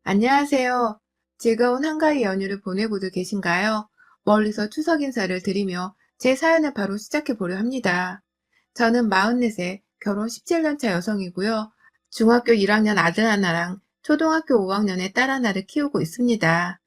안녕하세요. 즐거운 한가위 연휴를 보내고도 계신가요? 멀리서 추석 인사를 드리며 제 사연을 바로 시작해 보려 합니다. 저는 44세, 결혼 17년 차 여성이고요. 중학교 1학년 아들 하나랑 초등학교 5학년의 딸 하나를 키우고 있습니다.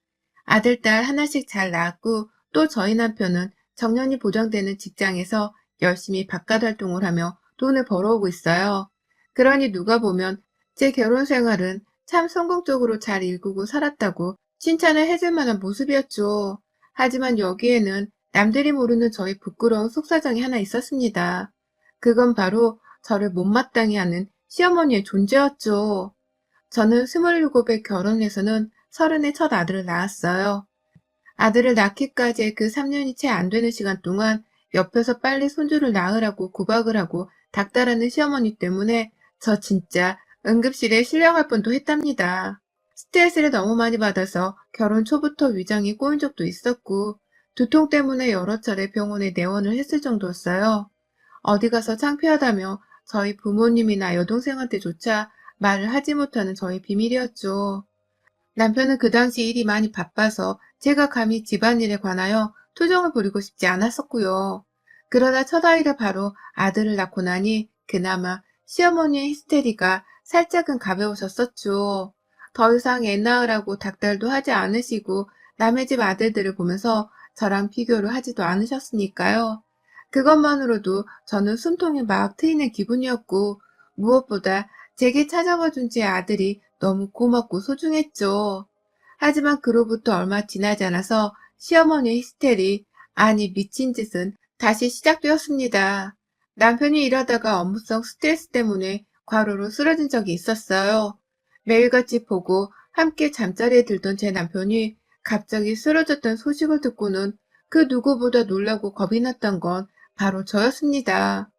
아들, 딸 하나씩 잘 낳았고 또 저희 남편은 정년이 보장되는 직장에서 열심히 바깥 활동을 하며 돈을 벌어오고 있어요. 그러니 누가 보면 제 결혼 생활은 참 성공적으로 잘 일구고 살았다고 칭찬을 해줄 만한 모습이었죠. 하지만 여기에는 남들이 모르는 저의 부끄러운 속사정이 하나 있었습니다. 그건 바로 저를 못마땅해 하는 시어머니의 존재였죠. 저는 27에 결혼해서는 30에 첫 아들을 낳았어요. 아들을 낳기까지의 그 3년이 채 안 되는 시간 동안 옆에서 빨리 손주를 낳으라고 구박을 하고 닥달하는 시어머니 때문에 저 진짜 응급실에 실려갈 뻔도 했답니다. 스트레스를 너무 많이 받아서 결혼 초부터 위장이 꼬인 적도 있었고 두통 때문에 여러 차례 병원에 내원을 했을 정도였어요. 어디 가서 창피하다며 저희 부모님이나 여동생한테조차 말을 하지 못하는 저의 비밀이었죠. 남편은 그 당시 일이 많이 바빠서 제가 감히 집안일에 관하여 투정을 부리고 싶지 않았었고요. 그러다 첫 아이를 바로 아들을 낳고 나니 그나마 시어머니의 히스테리가 살짝은 가벼우셨었죠. 더 이상 애 낳으라고 닥달도 하지 않으시고 남의 집 아들들을 보면서 저랑 비교를 하지도 않으셨으니까요. 그것만으로도 저는 숨통이 막 트이는 기분이었고 무엇보다 제게 찾아와 준 제 아들이 너무 고맙고 소중했죠. 하지만 그로부터 얼마 지나지 않아서 시어머니의 히스테리, 아니 미친 짓은 다시 시작되었습니다. 남편이 일하다가 업무성 스트레스 때문에 과로로 쓰러진 적이 있었어요. 매일같이 보고 함께 잠자리에 들던 제 남편이 갑자기 쓰러졌던 소식을 듣고는 그 누구보다 놀라고 겁이 났던 건 바로 저였습니다.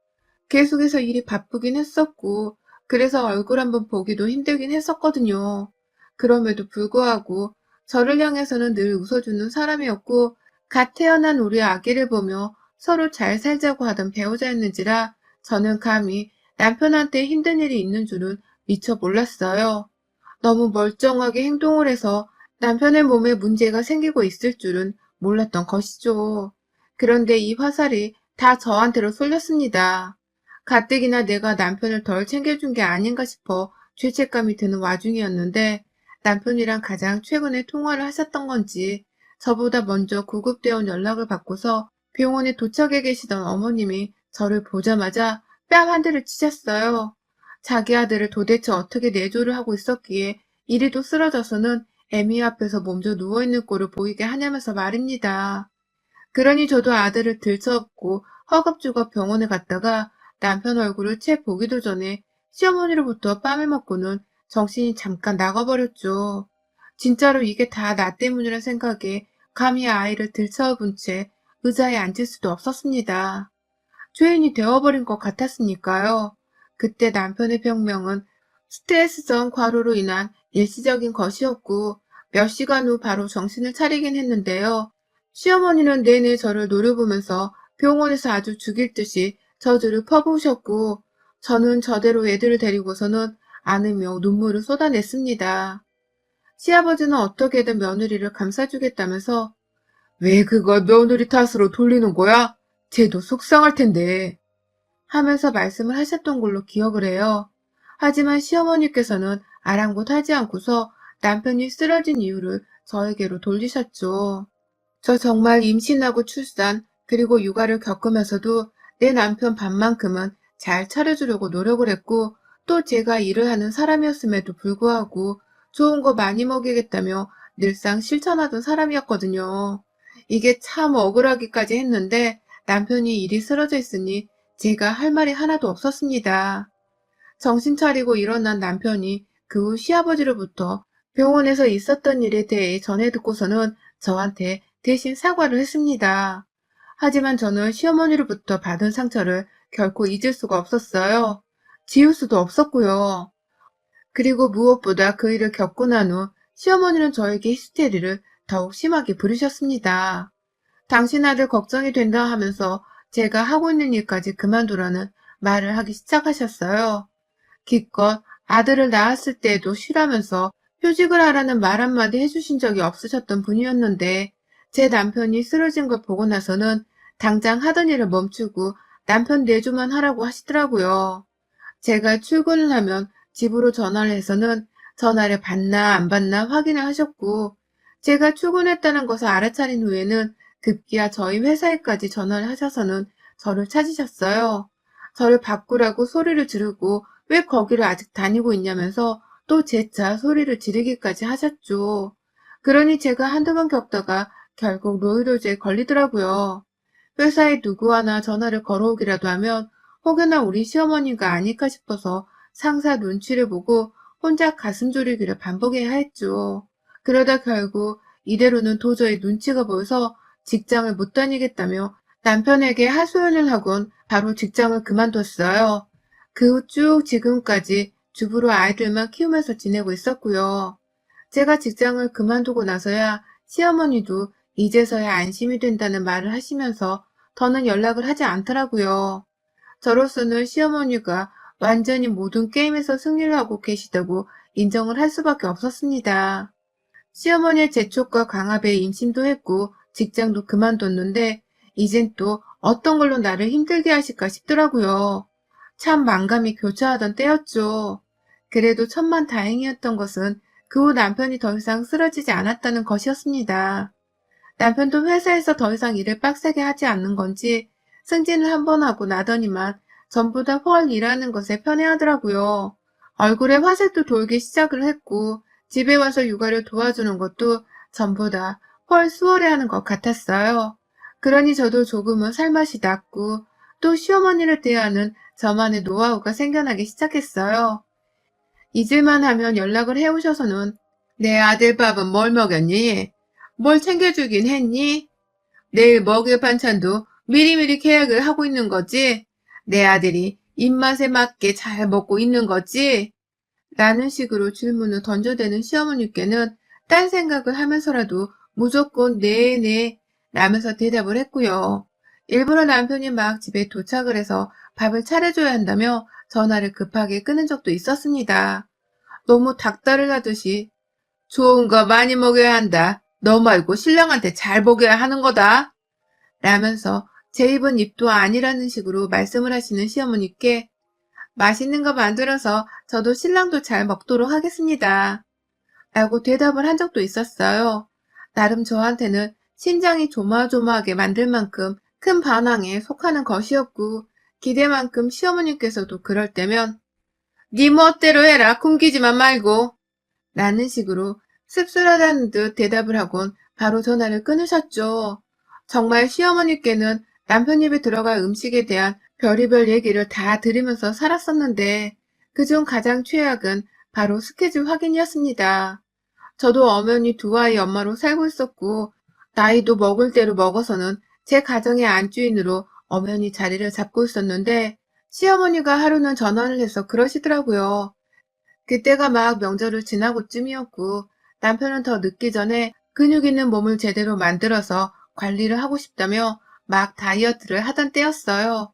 계속해서 일이 바쁘긴 했었고, 그래서 얼굴 한번 보기도 힘들긴 했었거든요. 그럼에도 불구하고 저를 향해서는 늘 웃어주는 사람이었고, 갓 태어난 우리 아기를 보며 서로 잘 살자고 하던 배우자였는지라 저는 감히 남편한테 힘든 일이 있는 줄은 미처 몰랐어요. 너무 멀쩡하게 행동을 해서 남편의 몸에 문제가 생기고 있을 줄은 몰랐던 것이죠. 그런데 이 화살이 다 저한테로 쏠렸습니다. 가뜩이나 내가 남편을 덜 챙겨준 게 아닌가 싶어 죄책감이 드는 와중이었는데 남편이랑 가장 최근에 통화를 하셨던 건지 저보다 먼저 구급대원 연락을 받고서 병원에 도착해 계시던 어머님이 저를 보자마자 뺨 한 대를 치셨어요. 자기 아들을 도대체 어떻게 내조를 하고 있었기에 이리도 쓰러져서는 애미 앞에서 몸져 누워있는 꼴을 보이게 하냐면서 말입니다. 그러니 저도 아들을 들쳐업고 허겁지겁 병원에 갔다가 남편 얼굴을 채 보기도 전에 시어머니로부터 뺨을 먹고는 정신이 잠깐 나가버렸죠. 진짜로 이게 다 나 때문이라 생각에 감히 아이를 들쳐업은 채 의자에 앉을 수도 없었습니다. 죄인이 되어버린 것 같았으니까요. 그때 남편의 병명은 스트레스성 과로로 인한 일시적인 것이었고 몇 시간 후 바로 정신을 차리긴 했는데요. 시어머니는 내내 저를 노려보면서 병원에서 아주 죽일 듯이 저주를 퍼부으셨고 저는 저대로 애들을 데리고서는 안으며 눈물을 쏟아냈습니다. 시아버지는 어떻게든 며느리를 감싸주겠다면서 왜 그걸 며느리 탓으로 돌리는 거야? 쟤도 속상할 텐데 하면서 말씀을 하셨던 걸로 기억을 해요. 하지만 시어머니께서는 아랑곳하지 않고서 남편이 쓰러진 이유를 저에게로 돌리셨죠. 저 정말 임신하고 출산 그리고 육아를 겪으면서도 내 남편 밥만큼은 잘 차려주려고 노력을 했고 또 제가 일을 하는 사람이었음에도 불구하고 좋은 거 많이 먹이겠다며 늘상 실천하던 사람이었거든요. 이게 참 억울하기까지 했는데 남편이 일이 쓰러져 있으니 제가 할 말이 하나도 없었습니다. 정신 차리고 일어난 남편이 그 후 시아버지로부터 병원에서 있었던 일에 대해 전해 듣고서는 저한테 대신 사과를 했습니다. 하지만 저는 시어머니로부터 받은 상처를 결코 잊을 수가 없었어요. 지울 수도 없었고요. 그리고 무엇보다 그 일을 겪고 난 후 시어머니는 저에게 히스테리를 더욱 심하게 부르셨습니다. 당신 아들 걱정이 된다 하면서 제가 하고 있는 일까지 그만두라는 말을 하기 시작하셨어요. 기껏 아들을 낳았을 때에도 쉬라면서 휴직을 하라는 말 한마디 해주신 적이 없으셨던 분이었는데 제 남편이 쓰러진 걸 보고 나서는 당장 하던 일을 멈추고 남편 내조만 하라고 하시더라고요. 제가 출근을 하면 집으로 전화를 해서는 전화를 받나 안 받나 확인을 하셨고, 제가 출근했다는 것을 알아차린 후에는 급기야 저희 회사에까지 전화를 하셔서는 저를 찾으셨어요. 저를 바꾸라고 소리를 지르고 왜 거기를 아직 다니고 있냐면서 또 재차 소리를 지르기까지 하셨죠. 그러니 제가 한두 번 겪다가 결국 노이로제에 걸리더라고요. 회사에 누구 하나 전화를 걸어오기라도 하면 혹여나 우리 시어머니가 아닐까 싶어서 상사 눈치를 보고 혼자 가슴 졸이기를 반복해야 했죠. 그러다 결국 이대로는 도저히 눈치가 보여서 직장을 못 다니겠다며 남편에게 하소연을 하곤 바로 직장을 그만뒀어요. 그 후 쭉 지금까지 주부로 아이들만 키우면서 지내고 있었고요. 제가 직장을 그만두고 나서야 시어머니도 이제서야 안심이 된다는 말을 하시면서 더는 연락을 하지 않더라고요. 저로서는 시어머니가 완전히 모든 게임에서 승리를 하고 계시다고 인정을 할 수밖에 없었습니다. 시어머니의 재촉과 강압에 임신도 했고 직장도 그만뒀는데 이젠 또 어떤 걸로 나를 힘들게 하실까 싶더라고요. 참 만감이 교차하던 때였죠. 그래도 천만다행이었던 것은 그 후 남편이 더 이상 쓰러지지 않았다는 것이었습니다. 남편도 회사에서 더 이상 일을 빡세게 하지 않는 건지 승진을 한 번 하고 나더니만 전보다 훨 일하는 것에 편해하더라고요. 얼굴에 화색도 돌기 시작을 했고 집에 와서 육아를 도와주는 것도 전보다 훨 수월해하는 것 같았어요. 그러니 저도 조금은 살맛이 났고 또 시어머니를 대하는 저만의 노하우가 생겨나기 시작했어요. 잊을만 하면 연락을 해오셔서는 내 아들 밥은 뭘 먹였니? 뭘 챙겨주긴 했니? 내일 먹을 반찬도 미리미리 계약을 하고 있는 거지? 내 아들이 입맛에 맞게 잘 먹고 있는 거지? 라는 식으로 질문을 던져대는 시어머니께는 딴 생각을 하면서라도 무조건 네네 라면서 대답을 했고요. 일부러 남편이 막 집에 도착을 해서 밥을 차려줘야 한다며 전화를 급하게 끊은 적도 있었습니다. 너무 닭다를 하듯이 좋은 거 많이 먹여야 한다. 너 말고 신랑한테 잘 먹여야 하는 거다. 라면서 제 입은 입도 아니라는 식으로 말씀을 하시는 시어머니께 맛있는 거 만들어서 저도 신랑도 잘 먹도록 하겠습니다. 라고 대답을 한 적도 있었어요. 나름 저한테는 심장이 조마조마하게 만들 만큼 큰 반항에 속하는 것이었고 기대만큼 시어머니께서도 그럴 때면 네 멋대로 해라 굶기지만 말고 라는 식으로 씁쓸하다는 듯 대답을 하곤 바로 전화를 끊으셨죠. 정말 시어머니께는 남편 입에 들어갈 음식에 대한 별의별 얘기를 다 들으면서 살았었는데 그중 가장 최악은 바로 스케줄 확인이었습니다. 저도 엄연히 두 아이 엄마로 살고 있었고 나이도 먹을 대로 먹어서는 제 가정의 안주인으로 엄연히 자리를 잡고 있었는데 시어머니가 하루는 전화를 해서 그러시더라고요. 그때가 막 명절을 지나고 쯤이었고 남편은 더 늦기 전에 근육 있는 몸을 제대로 만들어서 관리를 하고 싶다며 막 다이어트를 하던 때였어요.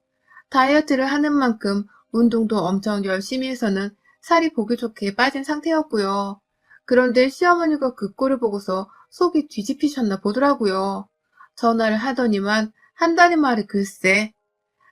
다이어트를 하는 만큼 운동도 엄청 열심히 해서는 살이 보기 좋게 빠진 상태였고요. 그런데 시어머니가 그 꼴을 보고서 속이 뒤집히셨나 보더라고요. 전화를 하더니만 한다는 말이 글쎄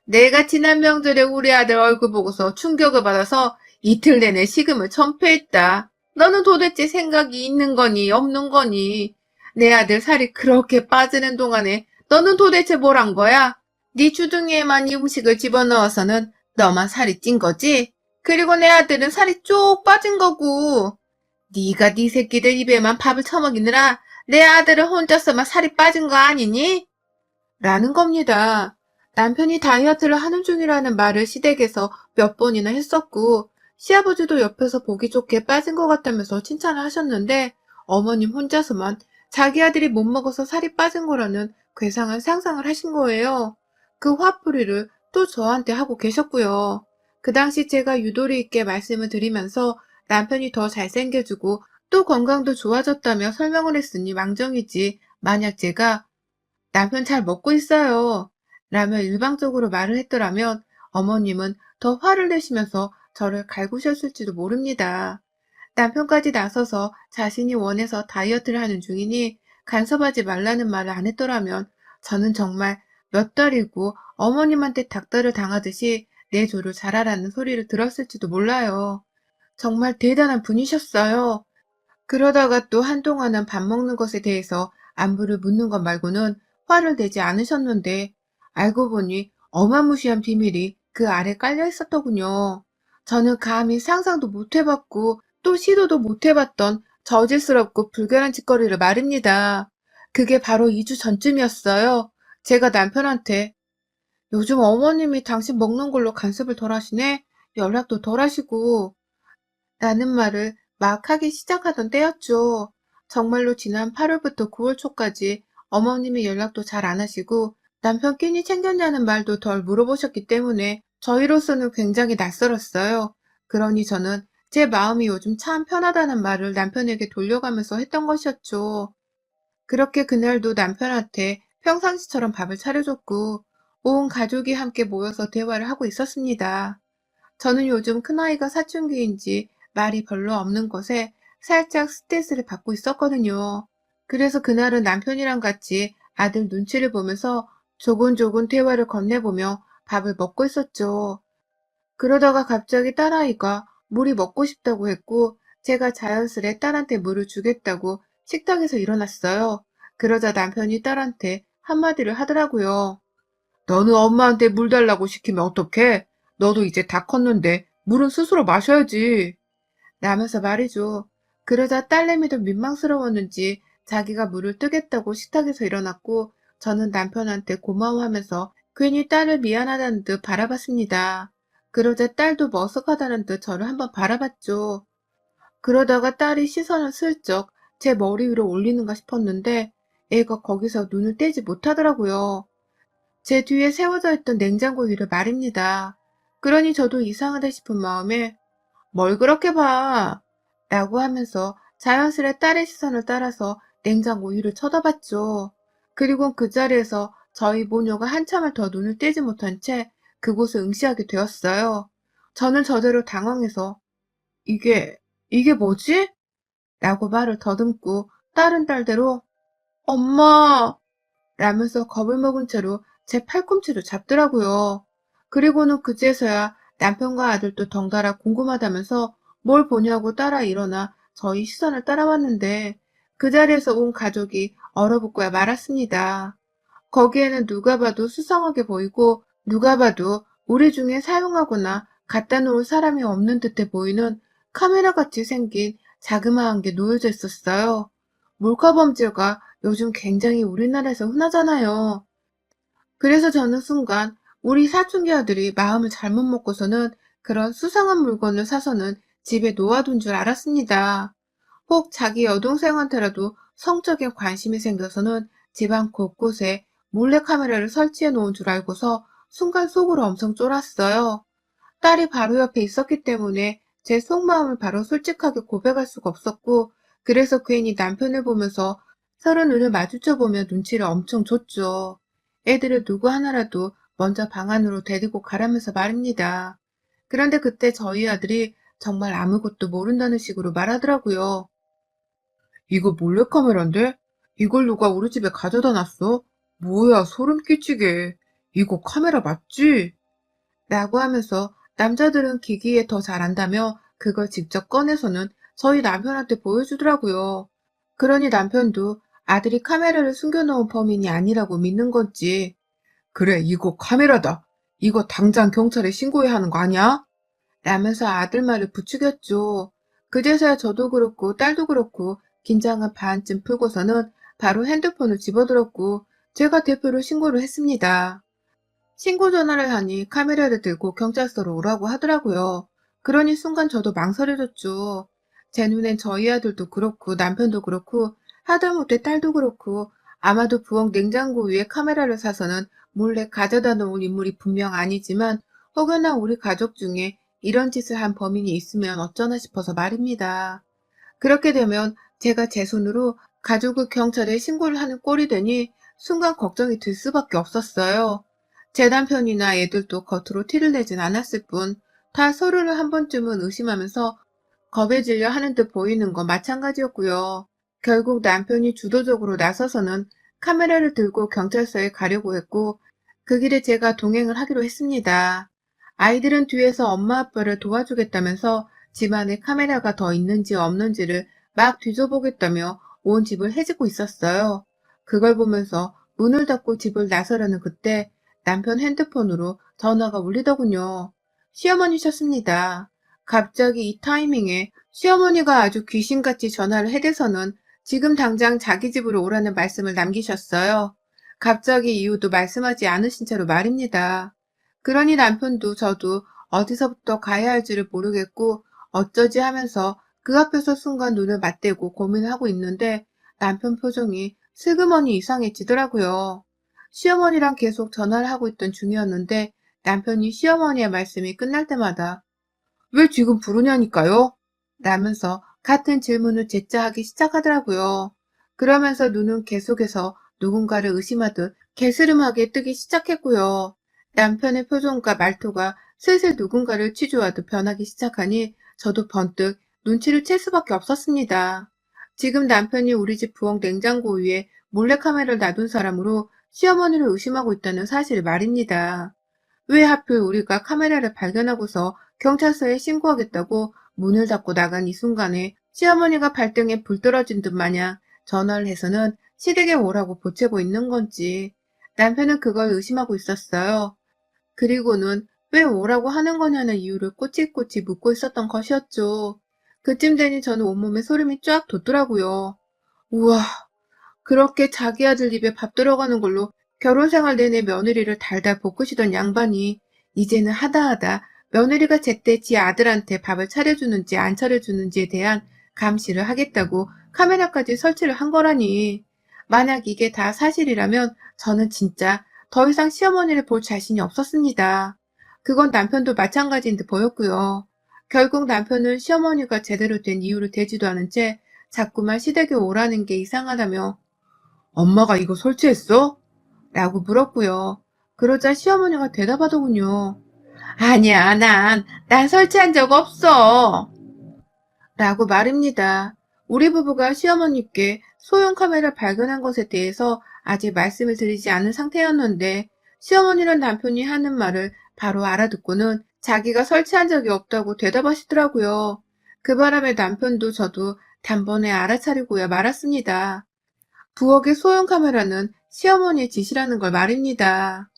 내가 지난 명절에 우리 아들 얼굴 보고서 충격을 받아서 이틀 내내 식음을 전폐했다. 너는 도대체 생각이 있는 거니 없는 거니? 내 아들 살이 그렇게 빠지는 동안에 너는 도대체 뭘 한 거야? 네 주둥이에만 이 음식을 집어넣어서는 너만 살이 찐 거지? 그리고 내 아들은 살이 쭉 빠진 거고. 네가 네 새끼들 입에만 밥을 처먹이느라 내 아들은 혼자서만 살이 빠진 거 아니니? 라는 겁니다. 남편이 다이어트를 하는 중이라는 말을 시댁에서 몇 번이나 했었고, 시아버지도 옆에서 보기 좋게 빠진 것 같다면서 칭찬을 하셨는데, 어머님 혼자서만 자기 아들이 못 먹어서 살이 빠진 거라는 괴상한 상상을 하신 거예요. 그 화풀이를 또 저한테 하고 계셨고요. 그 당시 제가 유도리 있게 말씀을 드리면서 남편이 더 잘생겨지고 또 건강도 좋아졌다며 설명을 했으니 망정이지. 만약 제가 남편 잘 먹고 있어요. 라며 일방적으로 말을 했더라면 어머님은 더 화를 내시면서 저를 갈구셨을지도 모릅니다. 남편까지 나서서 자신이 원해서 다이어트를 하는 중이니 간섭하지 말라는 말을 안 했더라면 저는 정말 몇 달이고 어머님한테 닥달을 당하듯이 내 조를 잘하라는 소리를 들었을지도 몰라요. 정말 대단한 분이셨어요. 그러다가 또 한동안은 밥 먹는 것에 대해서 안부를 묻는 것 말고는 화를 내지 않으셨는데 알고 보니 어마무시한 비밀이 그 아래 깔려 있었더군요. 저는 감히 상상도 못 해봤고 또 시도도 못 해봤던 저질스럽고 불결한 짓거리를 말입니다. 그게 바로 2주 전쯤이었어요. 제가 남편한테 요즘 어머님이 당신 먹는 걸로 간섭을 덜 하시네? 연락도 덜 하시고 라는 말을 막 하기 시작하던 때였죠. 정말로 지난 8월부터 9월 초까지 어머님이 연락도 잘 안 하시고 남편 끼니 챙겼냐는 말도 덜 물어보셨기 때문에 저희로서는 굉장히 낯설었어요. 그러니 저는 제 마음이 요즘 참 편하다는 말을 남편에게 돌려가면서 했던 것이었죠. 그렇게 그날도 남편한테 평상시처럼 밥을 차려줬고 온 가족이 함께 모여서 대화를 하고 있었습니다. 저는 요즘 큰아이가 사춘기인지 말이 별로 없는 것에 살짝 스트레스를 받고 있었거든요. 그래서 그날은 남편이랑 같이 아들 눈치를 보면서 조곤조곤 대화를 건네보며 밥을 먹고 있었죠. 그러다가 갑자기 딸아이가 물이 먹고 싶다고 했고 제가 자연스레 딸한테 물을 주겠다고 식탁에서 일어났어요. 그러자 남편이 딸한테 한마디를 하더라고요. 너는 엄마한테 물 달라고 시키면 어떡해? 너도 이제 다 컸는데 물은 스스로 마셔야지. 라면서 말이죠. 그러자 딸내미도 민망스러웠는지 자기가 물을 뜨겠다고 식탁에서 일어났고 저는 남편한테 고마워하면서 괜히 딸을 미안하다는 듯 바라봤습니다. 그러자 딸도 머쓱하다는 듯 저를 한번 바라봤죠. 그러다가 딸이 시선을 슬쩍 제 머리 위로 올리는가 싶었는데 애가 거기서 눈을 떼지 못하더라고요. 제 뒤에 세워져 있던 냉장고 위를 말입니다. 그러니 저도 이상하다 싶은 마음에 뭘 그렇게 봐? 라고 하면서 자연스레 딸의 시선을 따라서 냉장고 위를 쳐다봤죠. 그리고 그 자리에서 저희 모녀가 한참을 더 눈을 떼지 못한 채 그곳을 응시하게 되었어요. 저는 저대로 당황해서 이게 뭐지? 라고 말을 더듬고 딸은 딸대로 엄마! 라면서 겁을 먹은 채로 제 팔꿈치를 잡더라고요. 그리고는 그제서야 남편과 아들도 덩달아 궁금하다면서 뭘 보냐고 따라 일어나 저희 시선을 따라왔는데 그 자리에서 온 가족이 얼어붙고야 말았습니다. 거기에는 누가 봐도 수상하게 보이고 누가 봐도 우리 중에 사용하거나 갖다 놓을 사람이 없는 듯해 보이는 카메라같이 생긴 자그마한 게 놓여져 있었어요. 몰카범죄가 요즘 굉장히 우리나라에서 흔하잖아요. 그래서 저는 순간 우리 사춘기 아들이 마음을 잘못 먹고서는 그런 수상한 물건을 사서는 집에 놓아둔 줄 알았습니다. 혹 자기 여동생한테라도 성적인 관심이 생겨서는 집안 곳곳에 몰래카메라를 설치해 놓은 줄 알고서 순간 속으로 엄청 쫄았어요. 딸이 바로 옆에 있었기 때문에 제 속마음을 바로 솔직하게 고백할 수가 없었고, 그래서 괜히 남편을 보면서 서로 눈을 마주쳐 보며 눈치를 엄청 줬죠. 애들을 누구 하나라도 먼저 방 안으로 데리고 가라면서 말입니다. 그런데 그때 저희 아들이 정말 아무것도 모른다는 식으로 말하더라고요. 이거 몰래카메라인데? 이걸 누가 우리 집에 가져다 놨어? 뭐야, 소름 끼치게. 이거 카메라 맞지? 라고 하면서 남자들은 기기에 더 잘안다며 그걸 직접 꺼내서는 저희 남편한테 보여주더라고요. 그러니 남편도 아들이 카메라를 숨겨놓은 범인이 아니라고 믿는 건지, 그래, 이거 카메라다. 이거 당장 경찰에 신고해야 하는 거 아니야? 라면서 아들 말을 부추겼죠. 그제서야 저도 그렇고 딸도 그렇고 긴장을 반쯤 풀고서는 바로 핸드폰을 집어들었고 제가 대표로 신고를 했습니다. 신고 전화를 하니 카메라를 들고 경찰서로 오라고 하더라고요. 그러니 순간 저도 망설여졌죠. 제 눈엔 저희 아들도 그렇고 남편도 그렇고 하다못해 딸도 그렇고 아마도 부엌 냉장고 위에 카메라를 사서는 몰래 가져다 놓은 인물이 분명 아니지만 혹여나 우리 가족 중에 이런 짓을 한 범인이 있으면 어쩌나 싶어서 말입니다. 그렇게 되면 제가 제 손으로 가족을 경찰에 신고를 하는 꼴이 되니 순간 걱정이 들 수밖에 없었어요. 제 남편이나 애들도 겉으로 티를 내진 않았을 뿐 다 서로를 한 번쯤은 의심하면서 겁에 질려 하는 듯 보이는 건 마찬가지였고요. 결국 남편이 주도적으로 나서서는 카메라를 들고 경찰서에 가려고 했고, 그 길에 제가 동행을 하기로 했습니다. 아이들은 뒤에서 엄마 아빠를 도와주겠다면서 집안에 카메라가 더 있는지 없는지를 막 뒤져보겠다며 온 집을 헤집고 있었어요. 그걸 보면서 문을 닫고 집을 나서려는 그때 남편 핸드폰으로 전화가 울리더군요. 시어머니셨습니다. 갑자기 이 타이밍에 시어머니가 아주 귀신같이 전화를 해대서는 지금 당장 자기 집으로 오라는 말씀을 남기셨어요. 갑자기 이유도 말씀하지 않으신 채로 말입니다. 그러니 남편도 저도 어디서부터 가야 할지를 모르겠고 어쩌지 하면서 그 앞에서 순간 눈을 맞대고 고민하고 있는데 남편 표정이 슬그머니 이상해지더라고요. 시어머니랑 계속 전화를 하고 있던 중이었는데 남편이 시어머니의 말씀이 끝날 때마다 왜 지금 부르냐니까요? 라면서 같은 질문을 재짜 하기 시작하더라고요. 그러면서 눈은 계속해서 누군가를 의심하듯 개스름하게 뜨기 시작했고요. 남편의 표정과 말투가 슬슬 누군가를 취조하듯 변하기 시작하니 저도 번뜩 눈치를 챌 수밖에 없었습니다. 지금 남편이 우리 집 부엌 냉장고 위에 몰래카메라를 놔둔 사람으로 시어머니를 의심하고 있다는 사실 말입니다. 왜 하필 우리가 카메라를 발견하고서 경찰서에 신고하겠다고 문을 닫고 나간 이 순간에 시어머니가 발등에 불 떨어진 듯 마냥 전화를 해서는 시댁에 오라고 보채고 있는 건지 남편은 그걸 의심하고 있었어요. 그리고는 왜 오라고 하는 거냐는 이유를 꼬치꼬치 묻고 있었던 것이었죠. 그쯤 되니 저는 온몸에 소름이 쫙 돋더라고요. 우와, 그렇게 자기 아들 입에 밥 들어가는 걸로 결혼 생활 내내 며느리를 달달 볶으시던 양반이 이제는 하다하다 며느리가 제때 지 아들한테 밥을 차려주는지 안 차려주는지에 대한 감시를 하겠다고 카메라까지 설치를 한 거라니. 만약 이게 다 사실이라면 저는 진짜 더 이상 시어머니를 볼 자신이 없었습니다. 그건 남편도 마찬가지인 듯 보였고요. 결국 남편은 시어머니가 제대로 된 이유를 대지도 않은 채 자꾸만 시댁에 오라는 게 이상하다며 엄마가 이거 설치했어? 라고 물었고요. 그러자 시어머니가 대답하더군요. 아니야, 난 설치한 적 없어. 라고 말입니다. 우리 부부가 시어머니께 소형 카메라 발견한 것에 대해서 아직 말씀을 드리지 않은 상태였는데 시어머니는 남편이 하는 말을 바로 알아듣고는 자기가 설치한 적이 없다고 대답하시더라고요. 그 바람에 남편도 저도 단번에 알아차리고야 말았습니다. 부엌의 소형 카메라는 시어머니의 짓이라는 걸 말입니다.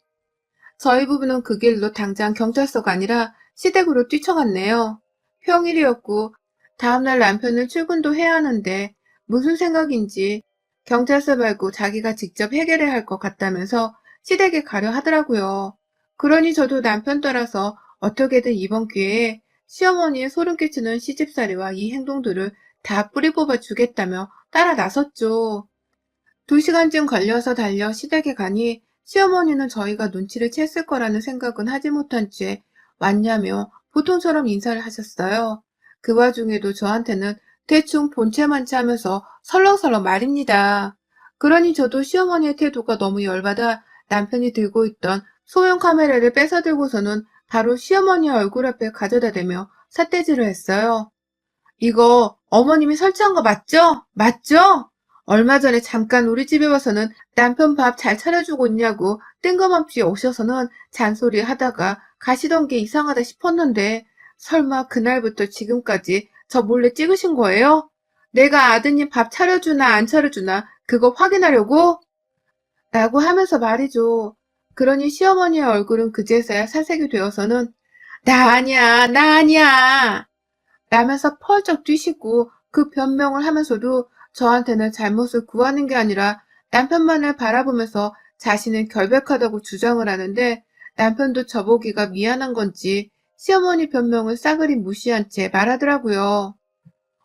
저희 부부는 그 길로 당장 경찰서가 아니라 시댁으로 뛰쳐갔네요. 평일이었고 다음날 남편은 출근도 해야 하는데 무슨 생각인지 경찰서 말고 자기가 직접 해결해야 할 것 같다면서 시댁에 가려 하더라고요. 그러니 저도 남편 따라서 어떻게든 이번 기회에 시어머니의 소름 끼치는 시집살이와 이 행동들을 다 뿌리 뽑아 주겠다며 따라 나섰죠. 2시간쯤 걸려서 달려 시댁에 가니 시어머니는 저희가 눈치를 챘을 거라는 생각은 하지 못한 채 왔냐며 보통처럼 인사를 하셨어요. 그 와중에도 저한테는 대충 본체만 차면서 설렁설렁 말입니다. 그러니 저도 시어머니의 태도가 너무 열받아 남편이 들고 있던 소형 카메라를 뺏어 들고서는 바로 시어머니 얼굴 앞에 가져다 대며 삿대질을 했어요. 이거 어머님이 설치한 거 맞죠? 맞죠? 얼마 전에 잠깐 우리 집에 와서는 남편 밥 잘 차려주고 있냐고 뜬금없이 오셔서는 잔소리 하다가 가시던 게 이상하다 싶었는데 설마 그날부터 지금까지 저 몰래 찍으신 거예요? 내가 아드님 밥 차려주나 안 차려주나 그거 확인하려고? 라고 하면서 말이죠. 그러니 시어머니의 얼굴은 그제서야 살색이 되어서는 나 아니야, 나 아니야. 라면서 펄쩍 뛰시고 그 변명을 하면서도 저한테는 잘못을 구하는 게 아니라 남편만을 바라보면서 자신은 결백하다고 주장을 하는데 남편도 저보기가 미안한 건지 시어머니 변명을 싸그리 무시한 채 말하더라고요.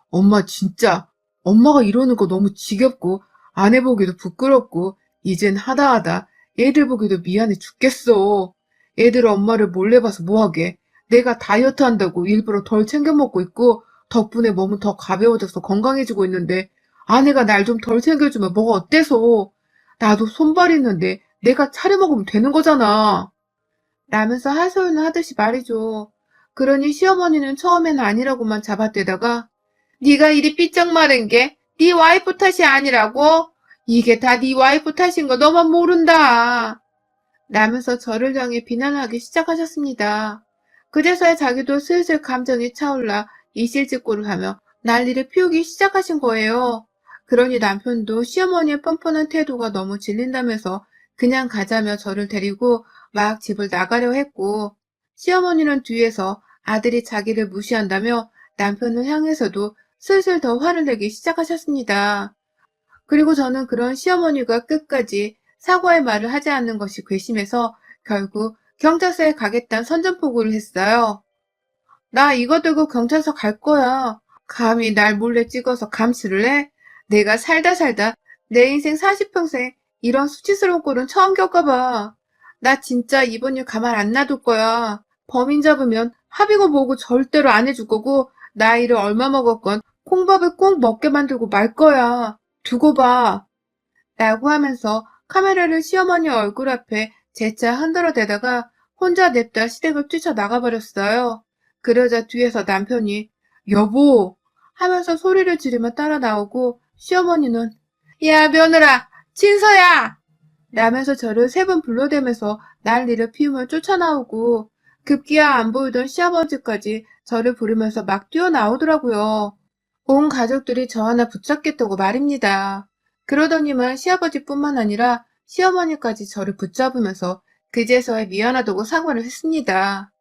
엄마 진짜 엄마가 이러는 거 너무 지겹고 아내 보기도 부끄럽고 이젠 하다하다 애들 보기도 미안해 죽겠어. 애들 엄마를 몰래 봐서 뭐하게. 내가 다이어트 한다고 일부러 덜 챙겨 먹고 있고 덕분에 몸은 더 가벼워져서 건강해지고 있는데 아내가 날 좀 덜 챙겨주면 뭐가 어때서. 나도 손발 있는데 내가 차려 먹으면 되는 거잖아. 라면서 하소연을 하듯이 말이죠. 그러니 시어머니는 처음에는 아니라고만 잡아대다가 네가 이리 삐쩍 마른 게 네 와이프 탓이 아니라고? 이게 다 네 와이프 탓인 거 너만 모른다. 라면서 저를 향해 비난하기 시작하셨습니다. 그제서야 자기도 슬슬 감정이 차올라 이실직고를 하며 난리를 피우기 시작하신 거예요. 그러니 남편도 시어머니의 뻔뻔한 태도가 너무 질린다면서 그냥 가자며 저를 데리고 막 집을 나가려 했고, 시어머니는 뒤에서 아들이 자기를 무시한다며 남편을 향해서도 슬슬 더 화를 내기 시작하셨습니다. 그리고 저는 그런 시어머니가 끝까지 사과의 말을 하지 않는 것이 괘씸해서 결국 경찰서에 가겠다는 선전포고를 했어요. 나 이거 들고 경찰서 갈 거야. 감히 날 몰래 찍어서 감시를 해? 내가 살다 살다 내 인생 40평생 이런 수치스러운 꼴은 처음 겪어봐. 나 진짜 이번 일 가만 안 놔둘 거야. 범인 잡으면 합의고 뭐고 절대로 안 해줄 거고, 나이를 얼마 먹었건 콩밥을 꼭 먹게 만들고 말 거야. 두고 봐. 라고 하면서 카메라를 시어머니 얼굴 앞에 재차 흔들어 대다가 혼자 냅다 시댁을 뛰쳐나가버렸어요. 그러자 뒤에서 남편이 여보 하면서 소리를 지르며 따라 나오고, 시어머니는 야 며느라 진서야 라면서 저를 세 번 불러대면서 난리를 피우며 쫓아나오고, 급기야 안 보이던 시아버지까지 저를 부르면서 막 뛰어나오더라고요. 온 가족들이 저 하나 붙잡겠다고 말입니다. 그러더니만 시아버지뿐만 아니라 시어머니까지 저를 붙잡으면서 그제서야 미안하다고 사과를 했습니다.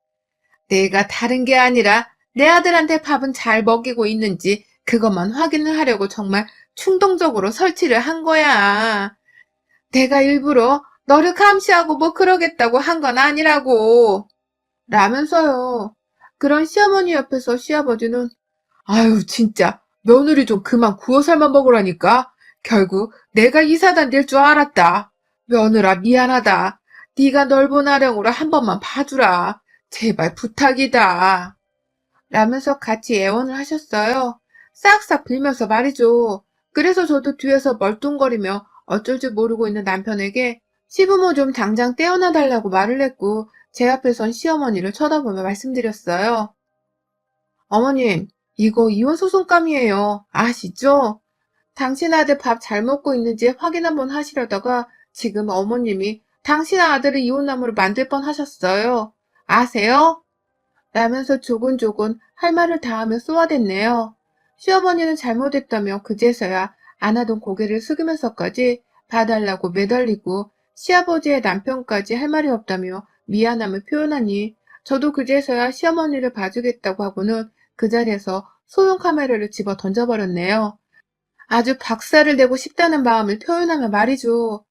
내가 다른 게 아니라 내 아들한테 밥은 잘 먹이고 있는지 그것만 확인을 하려고 정말 충동적으로 설치를 한 거야. 내가 일부러 너를 감시하고 뭐 그러겠다고 한 건 아니라고. 라면서요. 그런 시어머니 옆에서 시아버지는 아유 진짜 며느리 좀 그만 구워 삶아 먹으라니까. 결국 내가 이 사단 될 줄 알았다. 며느라 미안하다. 네가 넓은 아령으로 한 번만 봐주라. 제발 부탁이다. 라면서 같이 애원을 하셨어요. 싹싹 빌면서 말이죠. 그래서 저도 뒤에서 멀뚱거리며 어쩔 줄 모르고 있는 남편에게 시부모 좀 당장 떼어놔 달라고 말을 했고, 제 앞에 선 시어머니를 쳐다보며 말씀드렸어요. 어머님, 이거 이혼소송감이에요. 아시죠? 당신 아들 밥 잘 먹고 있는지 확인 한번 하시려다가 지금 어머님이 당신 아들을 이혼남으로 만들 뻔 하셨어요. 아세요? 라면서 조곤조곤 할 말을 다하며 쏘아댔네요. 시어머니는 잘못했다며 그제서야 안 하던 고개를 숙이면서까지 봐달라고 매달리고, 시아버지의 남편까지 할 말이 없다며 미안함을 표현하니 저도 그제서야 시어머니를 봐주겠다고 하고는 그 자리에서 소형 카메라를 집어 던져버렸네요. 아주 박살을 내고 싶다는 마음을 표현하며 말이죠.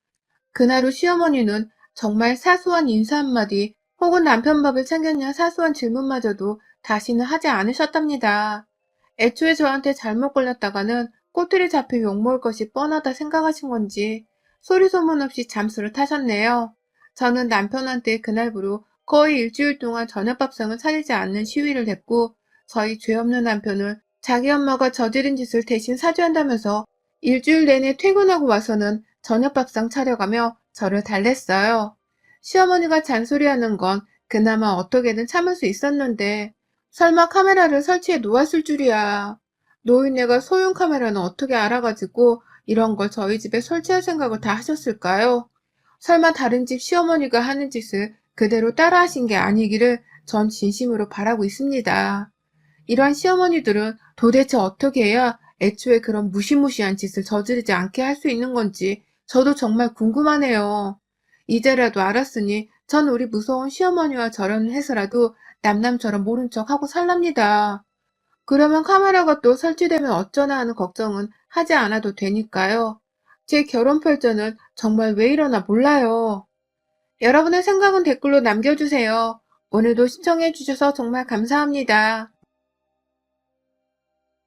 그날 후 시어머니는 정말 사소한 인사 한마디 혹은 남편 밥을 챙겼냐 사소한 질문마저도 다시는 하지 않으셨답니다. 애초에 저한테 잘못 걸렸다가는 꼬투리 잡혀 욕먹을 것이 뻔하다 생각하신 건지 소리 소문 없이 잠수를 타셨네요. 저는 남편한테 그날부로 거의 일주일 동안 저녁밥상을 차리지 않는 시위를 했고, 저희 죄 없는 남편은 자기 엄마가 저지른 짓을 대신 사죄한다면서 일주일 내내 퇴근하고 와서는 저녁밥상 차려가며 저를 달랬어요. 시어머니가 잔소리하는 건 그나마 어떻게든 참을 수 있었는데 설마 카메라를 설치해 놓았을 줄이야. 노인네가 소형 카메라는 어떻게 알아가지고 이런 걸 저희 집에 설치할 생각을 다 하셨을까요? 설마 다른 집 시어머니가 하는 짓을 그대로 따라하신 게 아니기를 전 진심으로 바라고 있습니다. 이러한 시어머니들은 도대체 어떻게 해야 애초에 그런 무시무시한 짓을 저지르지 않게 할 수 있는 건지 저도 정말 궁금하네요. 이제라도 알았으니 전 우리 무서운 시어머니와 결혼을 해서라도 남남처럼 모른 척 하고 살랍니다. 그러면 카메라가 또 설치되면 어쩌나 하는 걱정은 하지 않아도 되니까요. 제 결혼 별전은 정말 왜 이러나 몰라요. 여러분의 생각은 댓글로 남겨주세요. 오늘도 시청해주셔서 정말 감사합니다.